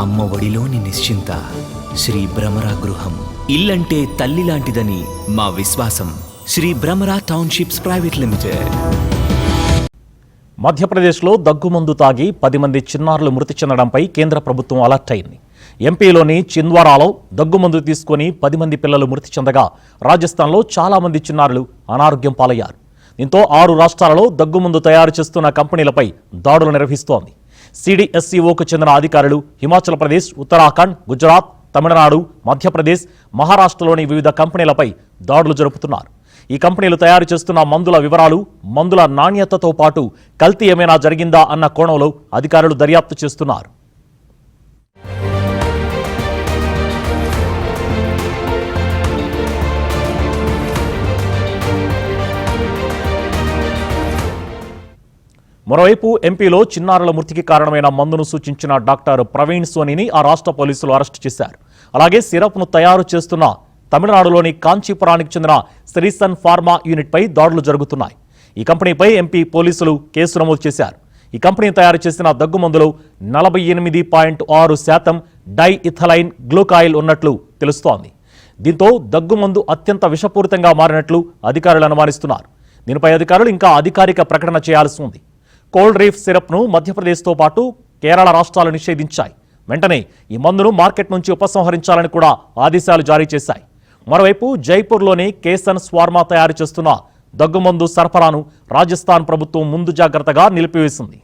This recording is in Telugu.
అమ్మ ఒడిలోని నిశ్చింత శ్రీ భ్రమరా గృహం. ఇల్లంటే తల్లి లాంటిదని మా విశ్వాసం. Shri Bhramara townships private limited. మధ్యప్రదేశ్లో దగ్గుమందు తాగి 10 మంది చిన్నారులు మృతి చెందడంపై కేంద్ర ప్రభుత్వం అలర్ట్ అయింది. ఎంపీలోని చింద్వారాలో దగ్గుమందు తీసుకుని 10 మంది పిల్లలు మృతి చెందగా రాజస్థాన్లో చాలా మంది చిన్నారులు అనారోగ్యం పాలయ్యారు. దీంతో 6 రాష్ట్రాలలో దగ్గుమందు తయారు చేస్తున్న కంపెనీలపై దాడులు నిర్వహిస్తోంది. సిడిఎస్సిఓకు చెందిన అధికారులు హిమాచల్ ప్రదేశ్, ఉత్తరాఖండ్, గుజరాత్, తమిళనాడు, మధ్యప్రదేశ్, మహారాష్ట్రలోని వివిధ కంపెనీలపై దాడులు జరుపుతున్నారు. ఈ కంపెనీలు తయారు చేస్తున్న మందుల వివరాలు, మందుల నాణ్యతతో పాటు కల్తీ ఏమైనా జరిగిందా అన్న కోణంలో అధికారులు దర్యాప్తు చేస్తున్నారు. మరోవైపు ఎంపీలో చిన్నారుల మృతికి కారణమైన మందును సూచించిన డాక్టర్ ప్రవీణ్ సోనీని ఆ రాష్ట్ర పోలీసులు అరెస్టు చేశారు. అలాగే సిరప్ను తయారు చేస్తున్న తమిళనాడులోని కాంచీపురానికి చెందిన శ్రీసన్ ఫార్మా యూనిట్పై దాడులు జరుగుతున్నాయి. ఈ కంపెనీపై ఎంపీ పోలీసులు కేసు నమోదు చేశారు. ఈ కంపెనీ తయారు చేసిన దగ్గుమందులో 48.6% డై ఇథలైన్ గ్లూకాయిల్ ఉన్నట్లు తెలుస్తోంది. దీంతో దగ్గుమందు అత్యంత విషపూరితంగా మారినట్లు అధికారులు అనుమానిస్తున్నారు. దీనిపై అధికారులు ఇంకా అధికారిక ప్రకటన చేయాల్సి ఉంది. కోల్డ్ రీఫ్ సిరప్ను మధ్యప్రదేశ్తో పాటు కేరళ రాష్ట్రాలు నిషేధించాయి. వెంటనే ఈ మందును మార్కెట్ నుంచి ఉపసంహరించాలని కూడా ఆదేశాలు జారీ చేశాయి. మరోవైపు జైపూర్లోని కేసన్ స్వార్మా తయారు చేస్తున్న దగ్గుమందు సరఫరాను రాజస్థాన్ ప్రభుత్వం ముందు జాగ్రత్తగా నిలిపివేసింది.